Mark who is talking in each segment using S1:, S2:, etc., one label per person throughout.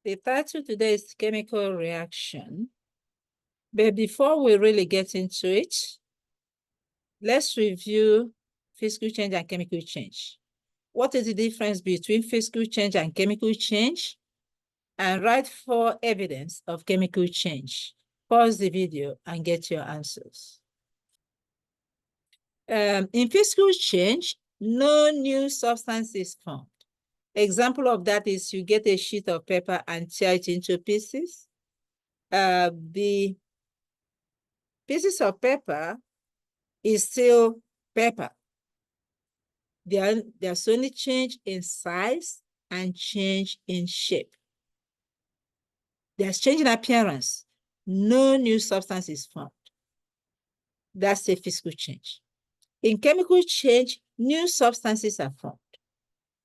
S1: The title today is chemical reaction. But before we really get into it, let's review physical change and chemical change. What is the difference between physical change and chemical change? And write 4 evidence of chemical change. Pause the video and get your answers. In physical change, no new substance is formed. Example of that is you get a sheet of paper and tear it into pieces. The pieces of paper is still paper. There's only change in size and change in shape. There's change in appearance. No new substance is formed. That's a physical change. In chemical change, new substances are formed.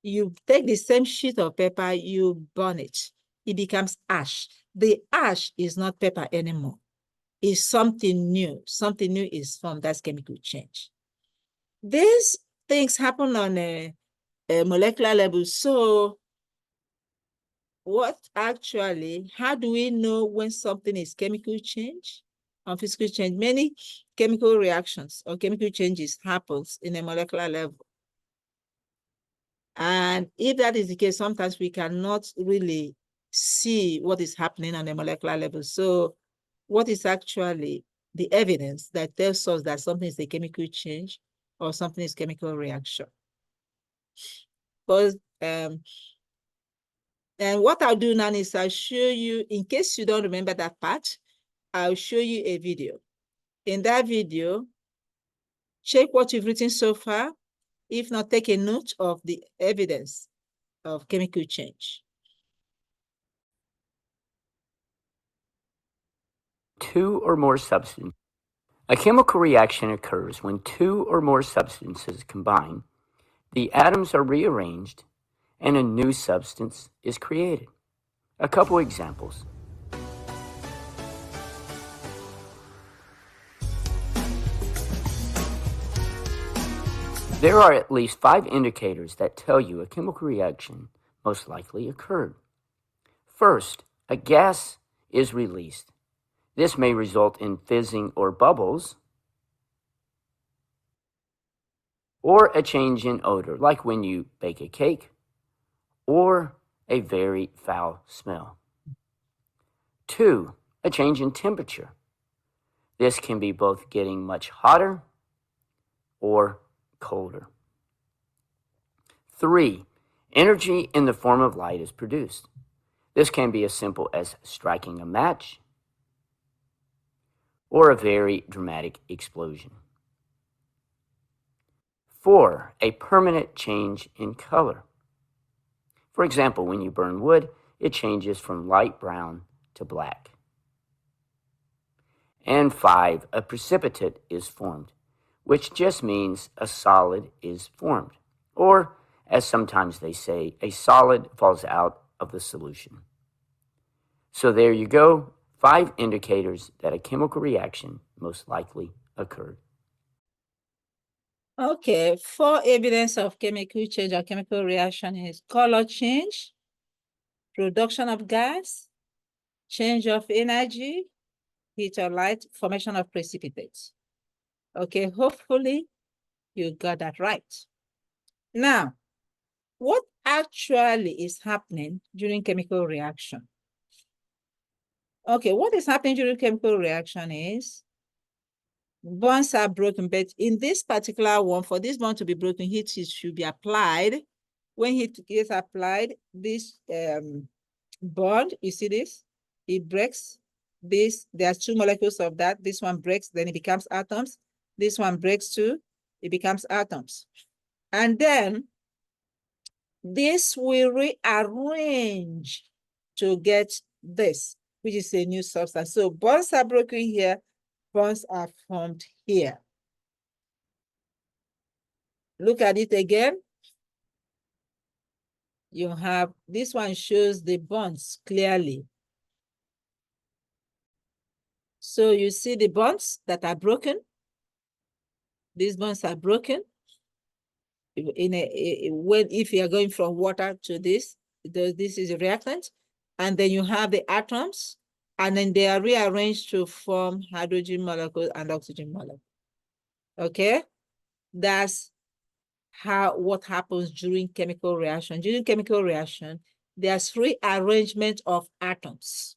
S1: You take the same sheet of paper, you burn it. It becomes ash. The ash is not paper anymore. It's something new. Something new is formed. That's chemical change. These things happen on a molecular level. So how do we know when something is chemical change or physical change? Many chemical reactions or chemical changes happens in a molecular level. And if that is the case, sometimes we cannot really see what is happening on a molecular level. So what is actually the evidence that tells us that something is a chemical change or something is chemical reaction? Because and what I'll do now is I'll show you, in case you don't remember that part, I'll show you a video. In that video, check what you've written so far. If not, take a note of the evidence of chemical change.
S2: Two or more substances. A chemical reaction occurs when 2 or more substances combine, the atoms are rearranged, and a new substance is created. A couple examples. There are at least 5 indicators that tell you a chemical reaction most likely occurred. First, a gas is released. This may result in fizzing or bubbles, or a change in odor, like when you bake a cake, or a very foul smell. 2, a change in temperature. This can be both getting much hotter or colder. 3, energy in the form of light is produced. This can be as simple as striking a match or a very dramatic explosion. 4, a permanent change in color. For example, when you burn wood, it changes from light brown to black. And 5, a precipitate is formed, which just means a solid is formed, or, as sometimes they say, a solid falls out of the solution. So there you go, 5 indicators that a chemical reaction most likely occurred.
S1: Okay, 4 evidence of chemical change or chemical reaction is color change, production of gas, change of energy, heat or light, formation of precipitates. Okay, hopefully you got that right. Now, what actually is happening during chemical reaction? Okay, what is happening during chemical reaction is bonds are broken, but in this particular one, for this bond to be broken, heat should be applied. When heat is applied, this bond, you see this? It breaks. There's 2 molecules of that. This one breaks, then it becomes atoms. This one breaks too, it becomes atoms. And then this will rearrange to get this, which is a new substance. So bonds are broken here, bonds are formed here. Look at it again. You have, this one shows the bonds clearly. So you see the bonds that are broken. These bonds are broken. If you are going from water to this is a reactant. and then you have the atoms, and then they are rearranged to form hydrogen molecule and oxygen molecule. Okay? That's what happens during chemical reaction. During chemical reaction, there's rearrangement of atoms.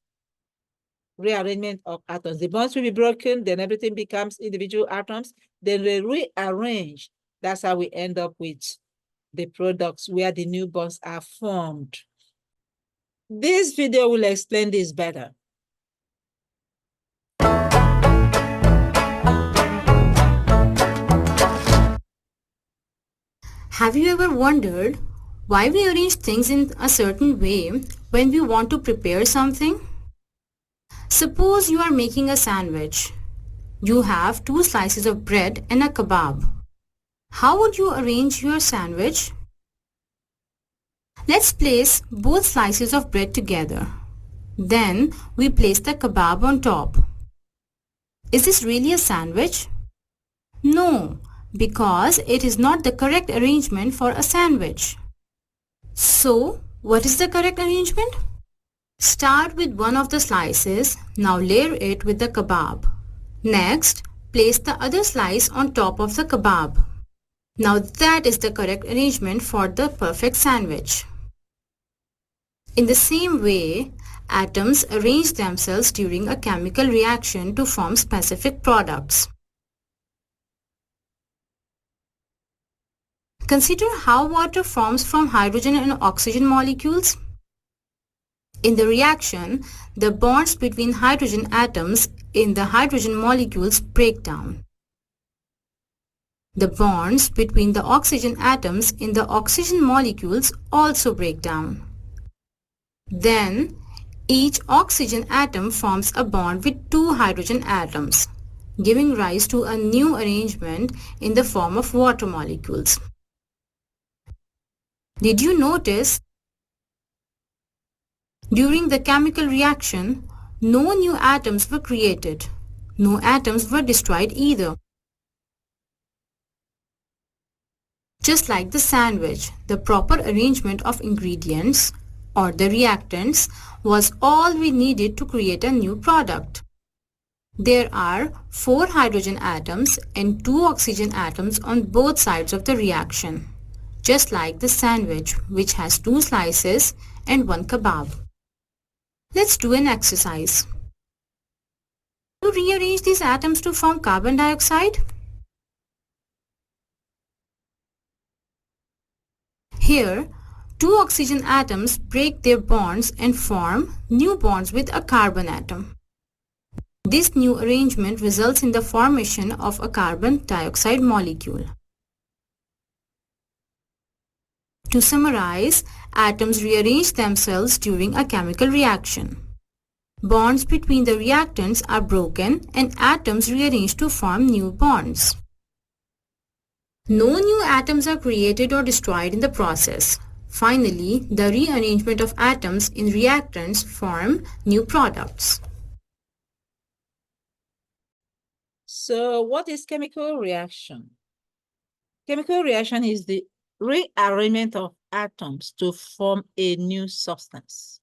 S1: Rearrangement of atoms. The bonds will be broken, then everything becomes individual atoms, then they rearrange. That's how we end up with the products where the new bonds are formed. This video will explain this better.
S3: Have you ever wondered why we arrange things in a certain way when we want to prepare something? Suppose you are making a sandwich. You have 2 slices of bread and a kebab. How would you arrange your sandwich? Let's place both slices of bread together. Then we place the kebab on top. Is this really a sandwich? No, because it is not the correct arrangement for a sandwich. So, what is the correct arrangement? Start with one of the slices, now layer it with the kebab. Next, place the other slice on top of the kebab. Now that is the correct arrangement for the perfect sandwich. In the same way, atoms arrange themselves during a chemical reaction to form specific products. Consider how water forms from hydrogen and oxygen molecules. In the reaction, the bonds between hydrogen atoms in the hydrogen molecules break down. The bonds between the oxygen atoms in the oxygen molecules also break down. Then, each oxygen atom forms a bond with 2 hydrogen atoms, giving rise to a new arrangement in the form of water molecules. Did you notice? During the chemical reaction, no new atoms were created. No atoms were destroyed either. Just like the sandwich, the proper arrangement of ingredients or the reactants was all we needed to create a new product. There are 4 hydrogen atoms and 2 oxygen atoms on both sides of the reaction, just like the sandwich, which has 2 slices and 1 kebab. Let's do an exercise. To rearrange these atoms to form carbon dioxide? Here, 2 oxygen atoms break their bonds and form new bonds with a carbon atom. This new arrangement results in the formation of a carbon dioxide molecule. To summarize, atoms rearrange themselves during a chemical reaction. Bonds between the reactants are broken and atoms rearrange to form new bonds. No new atoms are created or destroyed in the process. Finally, the rearrangement of atoms in reactants form new products.
S1: So what is chemical reaction? Chemical reaction is the rearrangement of atoms to form a new substance.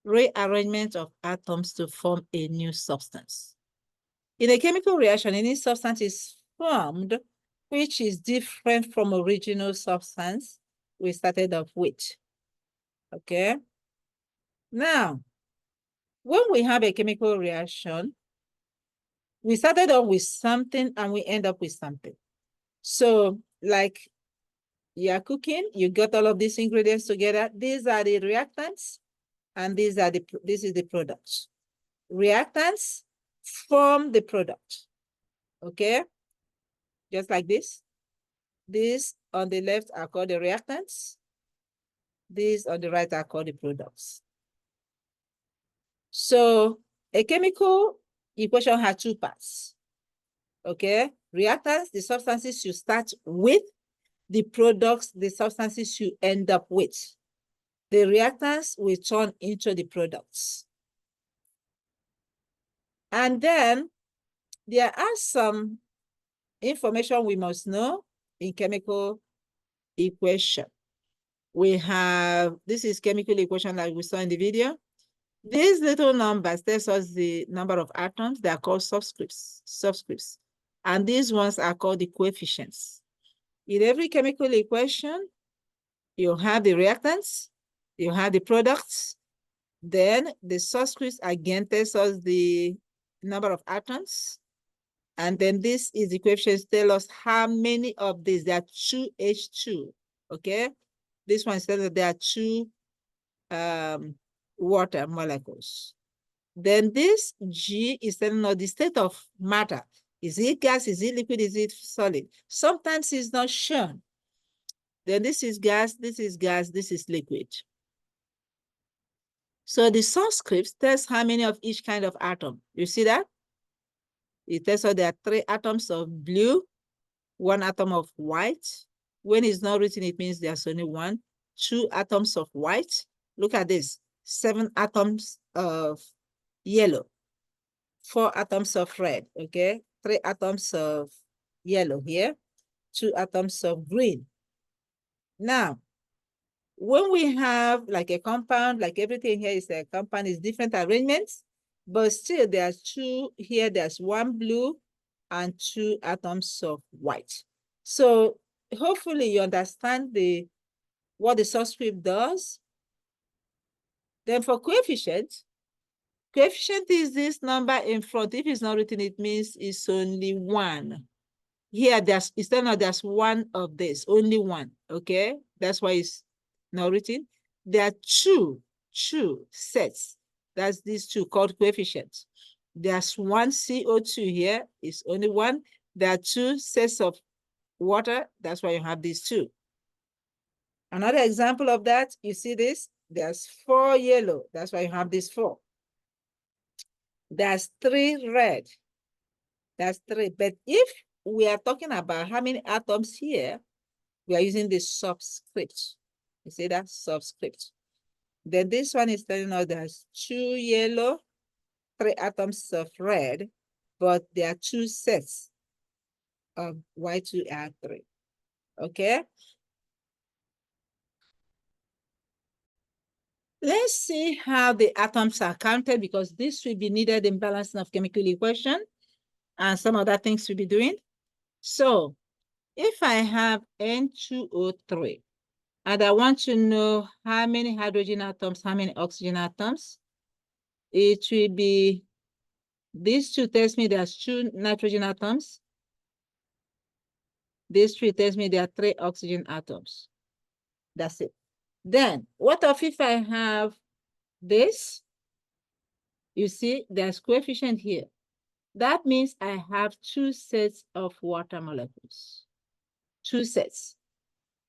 S1: Rearrangement of atoms to form a new substance. In a chemical reaction, any substance is formed which is different from original substance we started off with. Okay? Now, when we have a chemical reaction, we started off with something and we end up with something. So, like you're cooking, you got all of these ingredients together. These are the reactants, and this is the product. Reactants form the product. Okay? Just like this. These on the left are called the reactants. These on the right are called the products. So a chemical equation has 2 parts. Okay? Reactants, the substances you start with. The products, the substances you end up with. The reactants will turn into the products. And then there are some information we must know in chemical equation. We have, this is chemical equation like we saw in the video. These little numbers tells us the number of atoms. They are called subscripts. And these ones are called the coefficients. In every chemical equation, you have the reactants, you have the products, then the subscripts again tells us the number of atoms. And then this is the coefficients tell us how many of these. There are 2 H2, okay? This one says that there are 2 water molecules. Then this G is telling us the state of matter. Is it gas? Is it liquid? Is it solid? Sometimes it's not shown. Then this is gas, this is gas, this is liquid. So the subscript tells how many of each kind of atom. You see that? It tells us there are 3 atoms of blue, 1 atom of white. When it's not written, it means there's only 1. 2 atoms of white. Look at this. 7 atoms of yellow. 4 atoms of red, okay? 3 atoms of yellow here. 2 atoms of green. Now, when we have like a compound, like everything here is a compound, is different arrangements, but still there's 2 here, there's 1 blue and 2 atoms of white. So hopefully you understand what the subscript does. Then for coefficient is this number in front. If it's not written, it means it's only 1. Here, there's 1 of this, only 1, okay? That's why it's not written. There are 2 sets. That's these 2 called coefficients. There's 1 CO2 here, it's only 1. There are 2 sets of water, that's why you have these 2. Another example of that, you see this? There's 4 yellow, that's why you have this 4. There's 3 red, that's 3. But if we are talking about how many atoms here, we are using the subscript. You see that? Subscript. Then this one is telling us there's 2 yellow, 3 atoms of red, but there are 2 sets of Y2R3. Okay? Let's see how the atoms are counted, because this will be needed in balancing of chemical equation and some other things we'll be doing. So if I have N2O3 and I want to know how many hydrogen atoms, how many oxygen atoms, it will be, these 2 tells me there's 2 nitrogen atoms. This 3 tells me there are 3 oxygen atoms. That's it. Then what if I have this? You see, there's coefficient here. That means I have 2 sets of water molecules. 2 sets.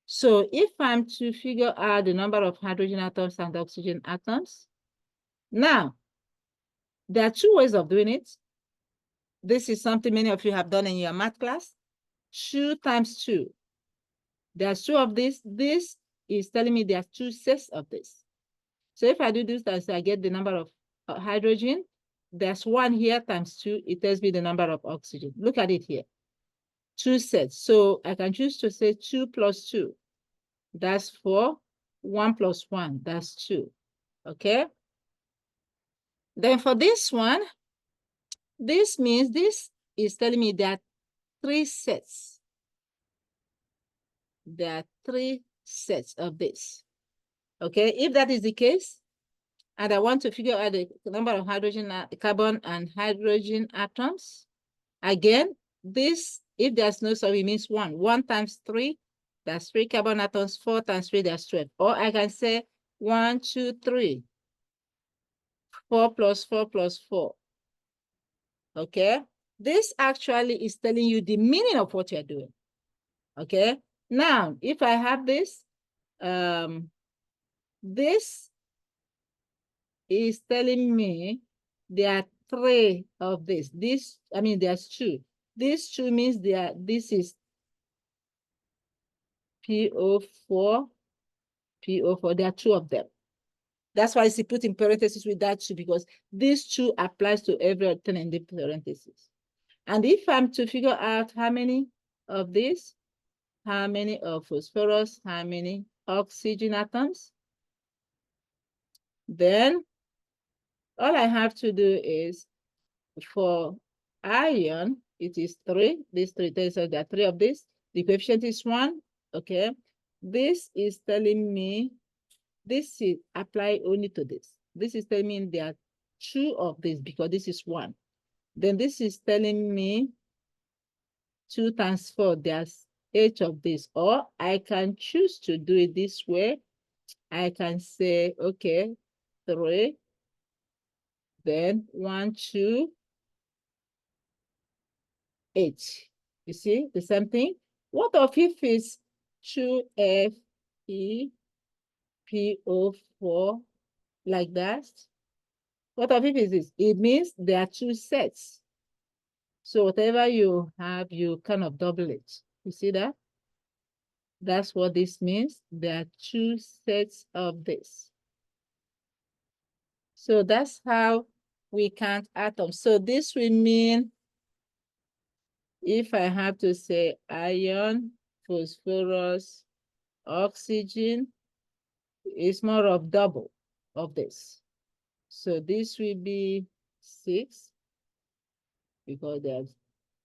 S1: So if I'm to figure out the number of hydrogen atoms and oxygen atoms, now, there are 2 ways of doing it. This is something many of you have done in your math class. 2 times 2. There's 2 of this. This is telling me there are 2 sets of this. So if I do this, I get the number of hydrogen. There's 1 here times 2. It tells me the number of oxygen. Look at it here. 2 sets. So I can choose to say 2 plus 2. That's 4. 1 plus 1. That's 2. Okay? Then for this one, this means this is telling me that 3 sets. There are 3 sets of this. Okay, if that is the case, and I want to figure out the number of hydrogen, carbon and hydrogen atoms, again, this, if there's no sum, it means 1. 1 times 3, that's 3 carbon atoms. 4 times 3, that's 12. Or I can say 1, 2, 3. 4 plus 4 plus 4. Okay, this actually is telling you the meaning of what you're doing. Okay, now if I have this, this is telling me there are 3 of this. This, I mean, there's 2. This 2 means this is PO4, PO4. There are 2 of them. That's why it's put in parentheses with that 2, because this 2 applies to everything in the parentheses. And if I'm to figure out how many of this, how many of phosphorus, how many oxygen atoms, then all I have to do is for iron, it is 3. This 3 tells us that 3 of this. The coefficient is 1. Okay. This is telling me this is apply only to this. This is telling me there are 2 of this because this is 1. Then this is telling me 2 times 4, there's 8 of this. Or I can choose to do it this way. I can say, okay, 3, then 1, 2, 8. You see the same thing? What if it's 2FePO4 like that? What if is this? It means there are 2 sets. So whatever you have, you kind of double it. You see that? That's what this means. There are 2 sets of this. So that's how we count atoms. So this will mean if I have to say iron, phosphorus, oxygen, it's more of double of this. So this will be 6 because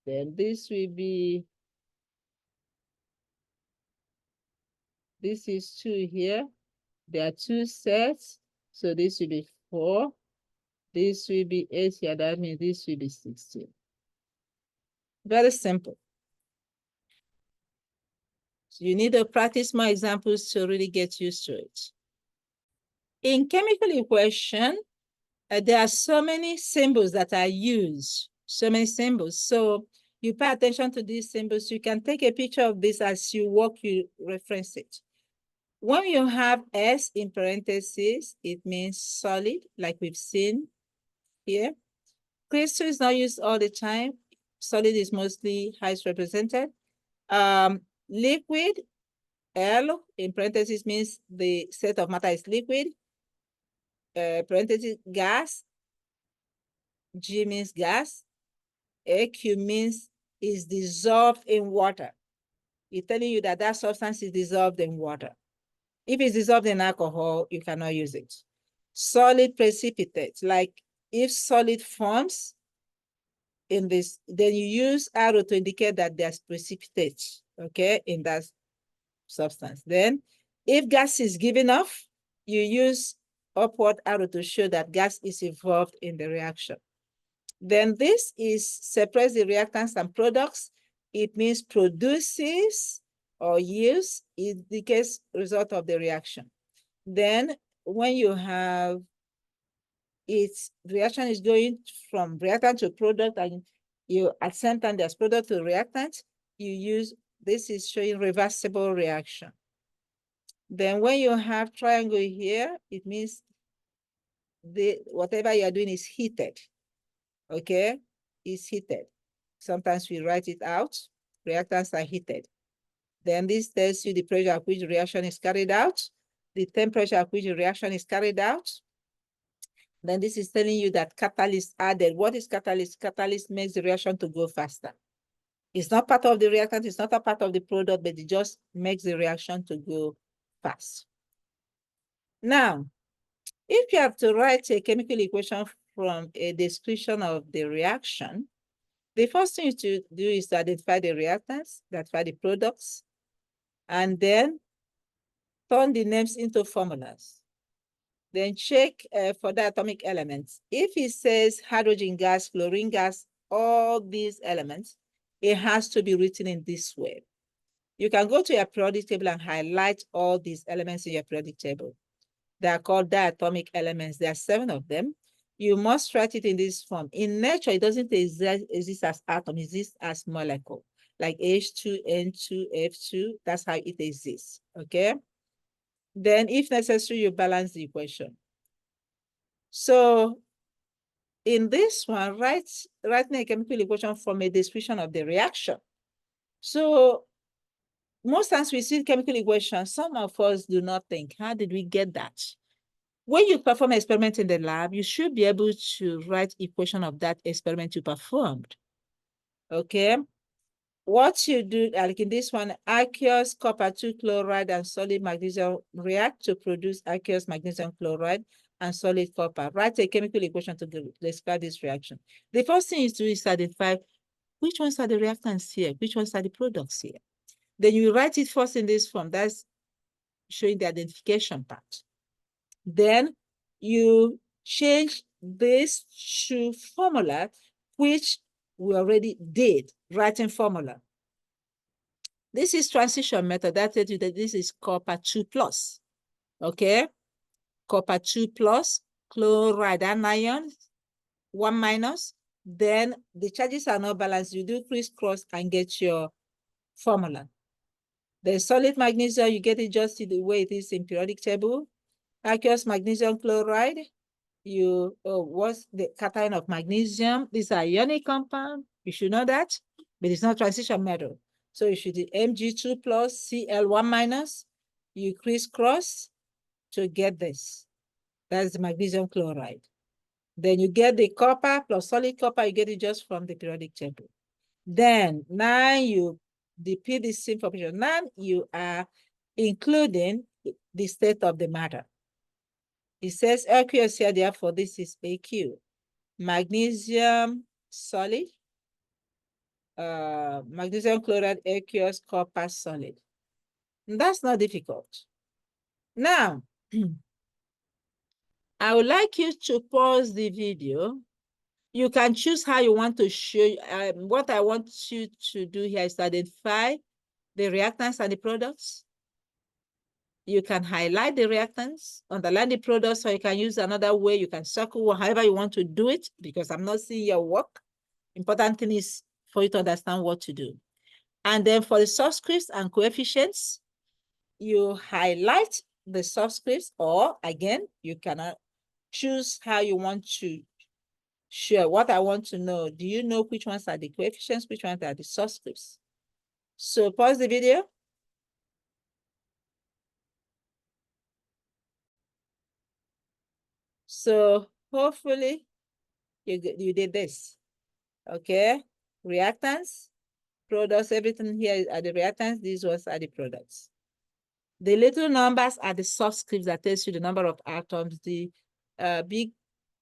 S1: then this will be, this is 2 here. There are 2 sets. So this will be 4. This will be 8 here. That means this will be 16. Very simple. So you need to practice more examples to really get used to it. In chemical equation, there are so many symbols that are used, so many symbols. So you pay attention to these symbols. You can take a picture of this as you work, you reference it. When you have S in parentheses, it means solid, like we've seen here. Crystal is not used all the time. Solid is mostly how it's represented. Liquid, L in parentheses means the state of matter is liquid. Parentheses, gas, G means gas. AQ means is dissolved in water. It's telling you that that substance is dissolved in water. If it's dissolved in alcohol, you cannot use it. Solid precipitate, like if solid forms in this, then you use arrow to indicate that there's precipitate, okay, in that substance. Then if gas is given off, you use upward arrow to show that gas is involved in the reaction. Then this is separates the reactants and products. It means produces or yields, indicates result of the reaction. Then when you have its reaction is going from reactant to product, and you at the same time there's product to reactant, you use, this is showing reversible reaction. Then when you have triangle here, it means whatever you are doing is heated. Okay, is heated. Sometimes we write it out. Reactants are heated. Then this tells you the pressure at which the reaction is carried out, the temperature at which the reaction is carried out. Then this is telling you that catalyst added. What is catalyst? Catalyst makes the reaction to go faster. It's not part of the reactant, it's not a part of the product, but it just makes the reaction to go fast. Now, if you have to write a chemical equation from a description of the reaction, the first thing to do is to identify the reactants, identify the products, and then turn the names into formulas. Then check for the atomic elements. If it says hydrogen gas, chlorine gas, all these elements, it has to be written in this way. You can go to your periodic table and highlight all these elements in your periodic table. They are called diatomic elements. There are 7 of them. You must write it in this form. In nature, it doesn't exist as atom, it exists as molecule, like H2N2F2, that's how it exists, okay? Then if necessary, you balance the equation. So in this one, writing a chemical equation from a description of the reaction. So most times we see chemical equations, some of us do not think, how did we get that? When you perform an experiment in the lab, you should be able to write equation of that experiment you performed. Okay. What you do, like in this one, aqueous copper 2 chloride and solid magnesium react to produce aqueous magnesium chloride and solid copper. Write a chemical equation to describe this reaction. The first thing is to identify which ones are the reactants here, which ones are the products here. Then you write it first in this form. That's showing the identification part. Then you change this to formula, which we already did, writing formula. This is transition method. That tells you that this is copper 2+. Okay? Copper 2+, chloride anion, 1-. Then the charges are not balanced. You do crisscross and get your formula. The solid magnesium, you get it just the way it is in periodic table. Aqueous magnesium chloride, what's the cation of magnesium? These are ionic compound. You should know that, but it's not transition method. So you should do Mg2+, Cl1-. You crisscross to get this. That's the magnesium chloride. Then you get the copper plus solid copper, you get it just from the periodic table. Then now you repeat the same formation. Now you are including the state of the matter. It says aqueous here, therefore this is AQ. Magnesium solid, magnesium chloride aqueous, copper solid. And that's not difficult. Now, I would like you to pause the video. You can choose how you want to show. What I want you to do here is to identify the reactants and the products. You can highlight the reactants, underline the products, or you can use another way. You can circle however you want to do it, because I'm not seeing your work. Important thing is for you to understand what to do. And then for the subscripts and coefficients, you highlight the subscripts, or again, you can choose how you want to share. What I want to know, do you know which ones are the coefficients, which ones are the subscripts? So pause the video. So hopefully you did this. Okay, reactants, products, everything here are the reactants. These ones are the products. The little numbers are the subscripts that tells you the number of atoms. The big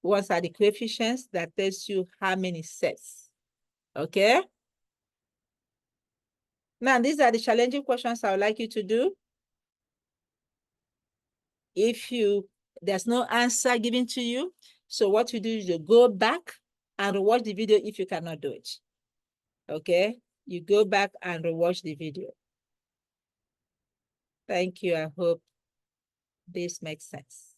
S1: ones are the coefficients that tells you how many sets. Okay. Now, these are the challenging questions I would like you to do. If there's no answer given to you, so what you do is you go back and watch the video if you cannot do it. Okay, you go back and watch the video. Thank you. I hope this makes sense.